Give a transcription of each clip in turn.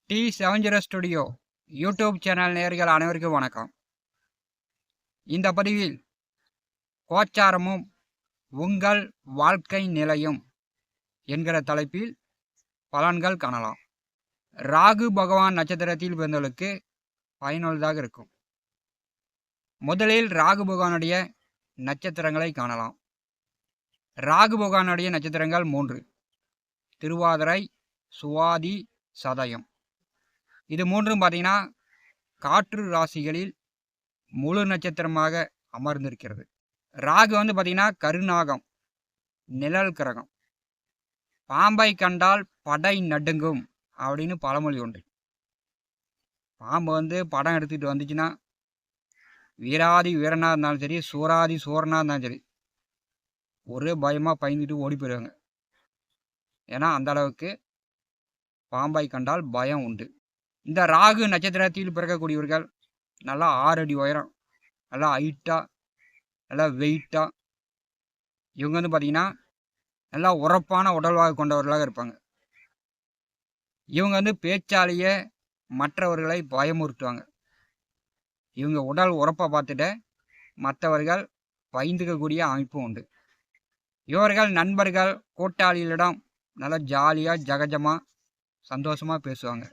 T70 studio YouTube channel நேயர்கள் அனைவருக்கும் வணக்கம். இந்த பதிவில் கோச்சாரமும் உங்கள் வாழ்க்கை நிலையும் என்கிற தலைப்பில் பலன்கள் காணலாம். ராகு பகவான் நட்சத்திரத்தில் பிறந்தவர்களுக்கு பயனுள்ளதாக இருக்கும். முதலில் ராகு பகவானுடைய நட்சத்திரங்களை காணலாம். ராகு பகவானுடைய நட்சத்திரங்கள் 3: திருவாதிரை, சுவாதி, சதயம். இது மூன்றும் பார்த்தீங்கன்னா காற்று ராசிகளில் முழு நட்சத்திரமாக அமர்ந்திருக்கிறது. ராகு பார்த்தீங்கன்னா கருநாகம், நிழல் கிரகம். பாம்பை கண்டால் படை நடுங்கும் அப்படின்னு பழமொழி உண்டு. பாம்பு படம் எடுத்துகிட்டு வந்துச்சுன்னா வீராதி வீரனாக இருந்தாலும் சரி, சூராதி சூரனாக இருந்தாலும் சரி, ஒரே பயமாக பயந்துட்டு ஓடி போயிடுவாங்க. ஏன்னா அந்த அளவுக்கு பாம்பை கண்டால் பயம் உண்டு. இந்த ராகு நட்சத்திரத்தில் பிறக்கக்கூடியவர்கள் நல்லா 6 அடி உயரம், நல்லா ஹைட்டாக, நல்லா வெயிட்டாக, இவங்க பார்த்தீங்கன்னா நல்லா உரப்பான உடல்வாக கொண்டவர்களாக இருப்பாங்க. இவங்க பேச்சாலேயே மற்றவர்களை பயமுறுத்துவாங்க. இவங்க உடல் உரப்பை பார்த்துட்டு மற்றவர்கள் பயந்துக்கக்கூடிய அமைப்பும் உண்டு. இவர்கள் நண்பர்கள், கூட்டாளிகளிடம் நல்லா ஜாலியாக ஜகஜமாக சந்தோஷமாக பேசுவாங்க.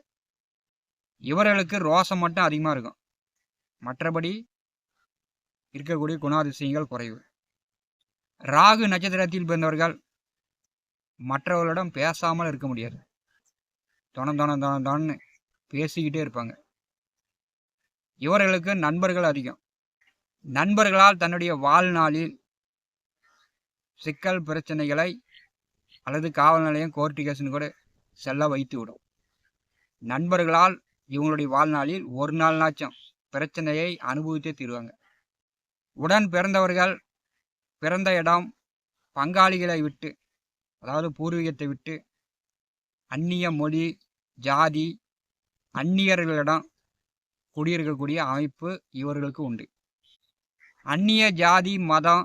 இவர்களுக்கு ரோசம் மட்டும் அதிகமாக இருக்கும். மற்றபடி இருக்கக்கூடிய குணாதிசயங்கள் குறைவு. ராகு நட்சத்திரத்தில் பிறந்தவர்கள் மற்றவர்களிடம் பேசாமல் இருக்க முடியாது. தொணன்னு பேசிக்கிட்டே இருப்பாங்க. இவர்களுக்கு நண்பர்கள் அதிகம். நண்பர்களால் தன்னுடைய வாழ்நாளில் சிக்கல் பிரச்சனைகளை அல்லது காவல் நிலையம், கோர்ட்டு கேஸ்ன்னு கூட செல்ல வைத்து விடும். நண்பர்களால் இவங்களுடைய வாழ்நாளில் ஒரு நாள்னாச்சும் பிரச்சனையை அனுபவித்தே தீருவாங்க. உடன் பிறந்தவர்கள் பிறந்த இடம், பங்காளிகளை விட்டு, அதாவது பூர்வீகத்தை விட்டு, அந்நிய மொழி, ஜாதி, அந்நியர்களிடம் குடியிருக்கக்கூடிய அமைப்பு இவர்களுக்கு உண்டு. அந்நிய ஜாதி மதம்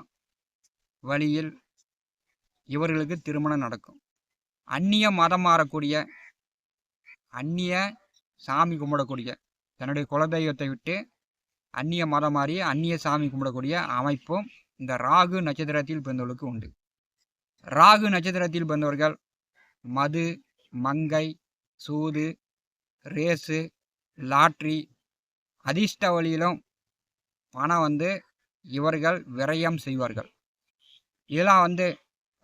வழியில் இவர்களுக்கு திருமணம் நடக்கும். அந்நிய மதம் மாறக்கூடிய, அந்நிய சாமி கும்பிடக்கூடிய, தன்னுடைய குலதெய்வத்தை விட்டு அந்நிய மதம் மாறி அந்நிய சாமி கும்பிடக்கூடிய அமைப்பும் இந்த ராகு நட்சத்திரத்தில் பிறந்தவர்களுக்கு உண்டு. ராகு நட்சத்திரத்தில் பிறந்தவர்கள் மது, மங்கை, சூது, ரேஸு, லாட்ரி, அதிர்ஷ்ட வழியிலும் பணம் இவர்கள் விரயம் செய்வார்கள். இதெல்லாம்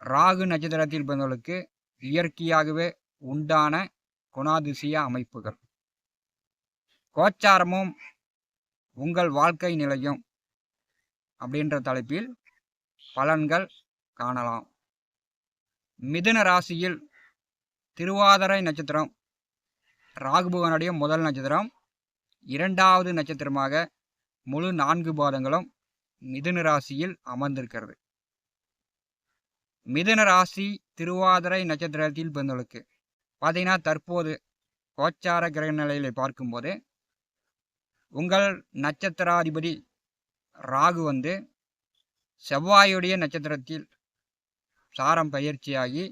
ராகு நட்சத்திரத்தில் பிறந்தவர்களுக்கு இயற்கையாகவே உண்டான குணாதிசய அமைப்புகள். கோச்சாரமும் உங்கள் வாழ்க்கை நிலையும் அப்படின்ற தலைப்பில் பலன்கள் காணலாம். மிதுன ராசியில் திருவாதிரை நட்சத்திரம் ராகு பகவானுடைய முதல் நட்சத்திரம். 2வது நட்சத்திரமாக முழு 4 பாதங்களும் மிதுன ராசியில் அமர்ந்திருக்கிறது. மிதுன ராசி திருவாதிரை நட்சத்திரத்தில் பிறந்தவர்களுக்கு பார்த்தீங்கன்னா தற்போது கோச்சார கிரக நிலையில பார்க்கும்போது உங்கள் நட்சத்திராதிபதி ராகு செவ்வாயுடைய நட்சத்திரத்தில் சாரம் பயிற்சியாகி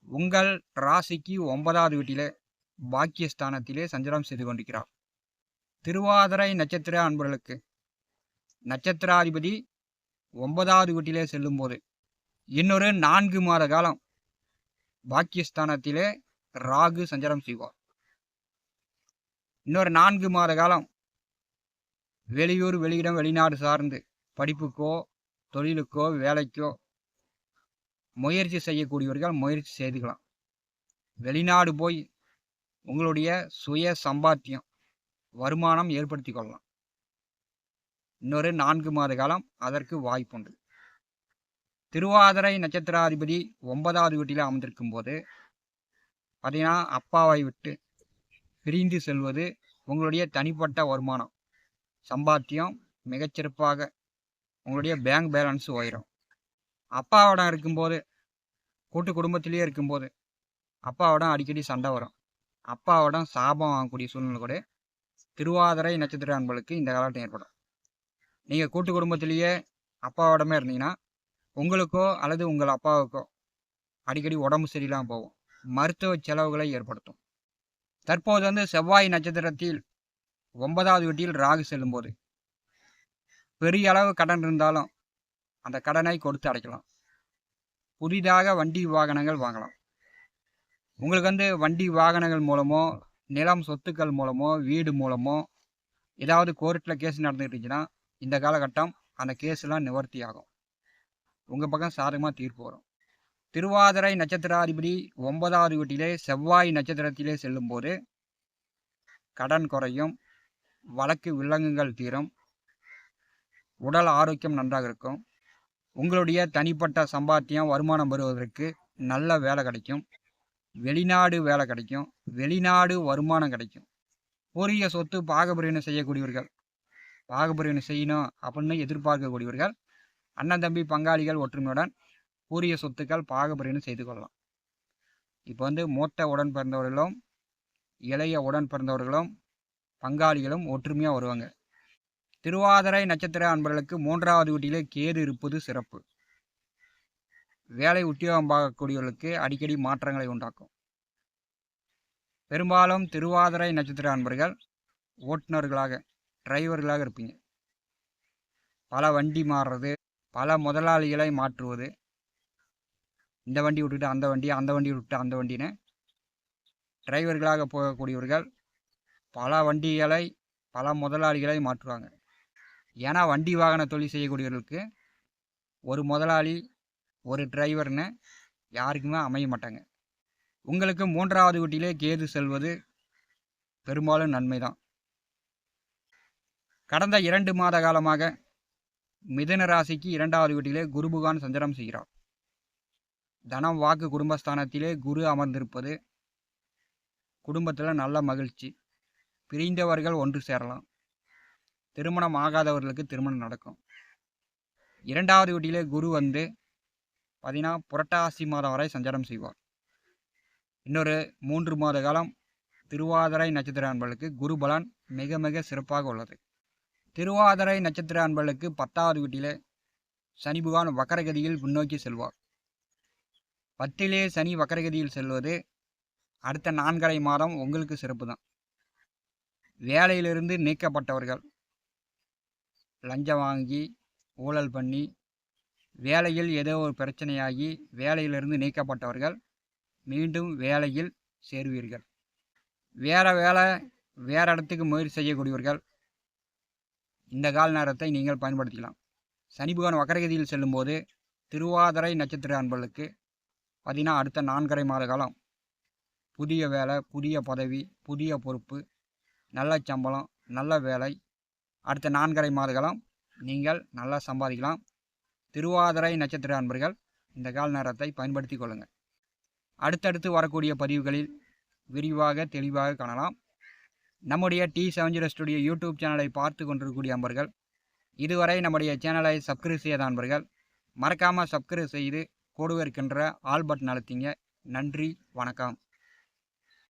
உங்கள் ராசிக்கு 9வது வீட்டிலே பாக்கியஸ்தானத்திலே சஞ்சாரம் செய்து கொண்டிருக்கிறார். திருவாதிரை நட்சத்திர அன்பர்களுக்கு நட்சத்திராதிபதி 9வது வீட்டிலே செல்லும் போது இன்னொரு 4 மாத காலம் பாக்கியஸ்தானத்திலே ராகு சஞ்சாரம் செய்வார். இன்னொரு 4 மாத காலம் வெளியூர், வெளியிடம், வெளிநாடு சார்ந்து படிப்புக்கோ, தொழிலுக்கோ, வேலைக்கோ முயற்சி செய்யக்கூடியவர்கள் முயற்சி செய்துக்கலாம். வெளிநாடு போய் உங்களுடைய சுய சம்பாத்தியம், வருமானம் ஏற்படுத்தி கொள்ளலாம். இன்னொரு 4 மாத காலம் அதற்கு வாய்ப்புண்டு. திருவாதிரை நட்சத்திராதிபதி 9வது வீட்டில் அமர்ந்திருக்கும் போது பார்த்தீங்கன்னா அப்பாவை விட்டு பிரிந்து செல்வது உங்களுடைய தனிப்பட்ட வருமானம், சம்பாத்தியம் மிகச்சிறப்பாக உங்களுடைய பேங்க் பேலன்ஸ் உயரும். அப்பாவிடம் இருக்கும்போது, கூட்டு குடும்பத்திலேயே இருக்கும்போது அப்பாவிடம் அடிக்கடி சண்டை வரும். அப்பாவிடம் சாபம் வாங்கக்கூடிய சூழ்நிலை கூட திருவாதிரை நட்சத்திர அன்பர்களுக்கு இந்த காலகட்டம் ஏற்படும். நீங்கள் கூட்டு குடும்பத்திலேயே அப்பாவிடமே இருந்தீங்கன்னா உங்களுக்கோ அல்லது உங்கள் அப்பாவுக்கோ அடிக்கடி உடம்பு சரியில்லாமல் போகும். மருத்துவ செலவுகளை ஏற்படுத்தும். தற்போது வந்து செவ்வாய் நட்சத்திரத்தில் 9வது வீட்டில் ராகு செல்லும்போது பெரிய அளவு கடன் இருந்தாலும் அந்த கடனை கொடுத்து அடைக்கலாம். புதிதாக வண்டி வாகனங்கள் வாங்கலாம். உங்களுக்கு வந்து வண்டி வாகனங்கள் மூலமோ, நிலம் சொத்துக்கள் மூலமோ, வீடு மூலமோ ஏதாவது கோர்ட்டில் கேஸ் நடந்துகிட்டு இருந்துச்சுன்னா இந்த காலகட்டம் அந்த கேஸ்லாம் நிவர்த்தி ஆகும். உங்கள் பக்கம் சாதகமாக தீர்ப்பு வரும். திருவாதிரை நட்சத்திராதிபதி 9வது வீட்டிலே செவ்வாய் நட்சத்திரத்திலே செல்லும்போது கடன் குறையும், வழக்கு வில்லங்கங்கள் தீரும், உடல் ஆரோக்கியம் நன்றாக இருக்கும். உங்களுடைய தனிப்பட்ட சம்பாத்தியம் வருமானம் பெறுவதற்கு நல்ல வேலை கிடைக்கும். வெளிநாடு வேலை கிடைக்கும். வெளிநாடு வருமானம் கிடைக்கும். பூர்வீக சொத்து பாகப்பிரிவினை செய்யக்கூடியவர்கள், பாகப்பிரிவினை செய்யணும் அப்படின்னு எதிர்பார்க்கக்கூடியவர்கள், அண்ணன் தம்பி பங்காளிகள் ஒற்றுமையுடன் பூர்வீக சொத்துக்கள் பாகப்பிரிவினை செய்து கொள்ளலாம். இப்போ வந்து மூத்த உடன் பிறந்தவர்களும் இளைய உடன் பிறந்தவர்களும் பங்காளிகளும் ஒற்றுமையாக வருவாங்க. திருவாதிரை நட்சத்திர அன்பர்களுக்கு 3வது வீட்டிலே கேது இருப்பது சிறப்பு. வேலை உத்தியோகம் பார்க்கக்கூடியவர்களுக்கு அடிக்கடி மாற்றங்களை உண்டாக்கும். பெரும்பாலும் திருவாதிரை நட்சத்திர அன்பர்கள் ஓட்டுநர்களாக, டிரைவர்களாக இருப்பீங்க. பல வண்டி மாறுறது, பல முதலாளிகளை மாற்றுவது, இந்த வண்டி விட்டுட்டு அந்த வண்டி, அந்த வண்டி விட்டு அந்த வண்டின்னு டிரைவர்களாக போகக்கூடியவர்கள் பல வண்டிகளை, பல முதலாளிகளை மாற்றுவாங்க. ஏன்னா வண்டி வாகன தொழில் செய்யக்கூடியவர்களுக்கு ஒரு முதலாளி, ஒரு டிரைவர்னு யாருக்குமே அமைய மாட்டாங்க. உங்களுக்கு 3வது வீட்டிலே கேது செல்வது பெரும்பாலும் நன்மை தான். கடந்த 2 மாத காலமாக மிதுன ராசிக்கு 2வது வீட்டிலே குரு பகவான் சஞ்சாரம் செய்கிறார். தனம் வாக்கு குடும்பஸ்தானத்திலே குரு அமர்ந்திருப்பது குடும்பத்தில் நல்ல மகிழ்ச்சி. பிரிந்தவர்கள் ஒன்று சேரலாம். திருமணம் ஆகாதவர்களுக்கு திருமணம் நடக்கும். 2வது வீட்டிலே குரு வந்து பார்த்தீங்கன்னா புரட்டாசி மாதம் வரை சஞ்சாரம் செய்வார். இன்னொரு 3 மாத காலம் திருவாதிரை நட்சத்திர அன்பர்களுக்கு குரு பலன் மிக மிக சிறப்பாக உள்ளது. திருவாதிரை நட்சத்திர அன்பர்களுக்கு 10வது வீட்டிலே சனி பகவான் வக்கரகதியில் முன்னோக்கி செல்வார். 10லே சனி வக்கரகதியில் செல்வது அடுத்த 4.5 மாதம் உங்களுக்கு சிறப்பு தான். வேலையிலிருந்து நீக்கப்பட்டவர்கள், லஞ்சம் வாங்கி ஊழல் பண்ணி வேலையில் ஏதோ ஒரு பிரச்சனையாகி வேலையிலிருந்து நீக்கப்பட்டவர்கள் மீண்டும் வேலையில் சேருவீர்கள். வேறு இடத்துக்கு முயற்சி செய்யக்கூடியவர்கள் இந்த கால நேரத்தை நீங்கள் பயன்படுத்திக்கலாம். சனி பகவான் வக்கரகதியில் செல்லும்போது திருவாதிரை நட்சத்திர அன்பர்களுக்கு பார்த்தீங்கன்னா அடுத்த 4.5 மாத காலம் புதிய வேலை, புதிய பதவி, புதிய பொறுப்பு, நல்ல சம்பளம், நல்ல வேலை, அடுத்த 4.5 மாத காலம் நீங்கள் நல்லா சம்பாதிக்கலாம். திருவாதிரை நட்சத்திர அன்பர்கள் இந்த கால நேரத்தை பயன்படுத்தி கொள்ளுங்கள். அடுத்தடுத்து வரக்கூடிய பதிவுகளில் விரிவாக தெளிவாக காணலாம். நம்முடைய T70 ஸ்டுடியோ யூடியூப் சேனலை பார்த்து கொண்டிருக்கக்கூடிய அன்பர்கள், இதுவரை நம்முடைய சேனலை சப்ஸ்கிரைப் செய்யாத அன்பர்கள் மறக்காமல் சப்ஸ்கிரைப் செய்து கூடவே இருக்கின்ற ஆல் பட்டன் அழுத்திங்க. நன்றி, வணக்கம்.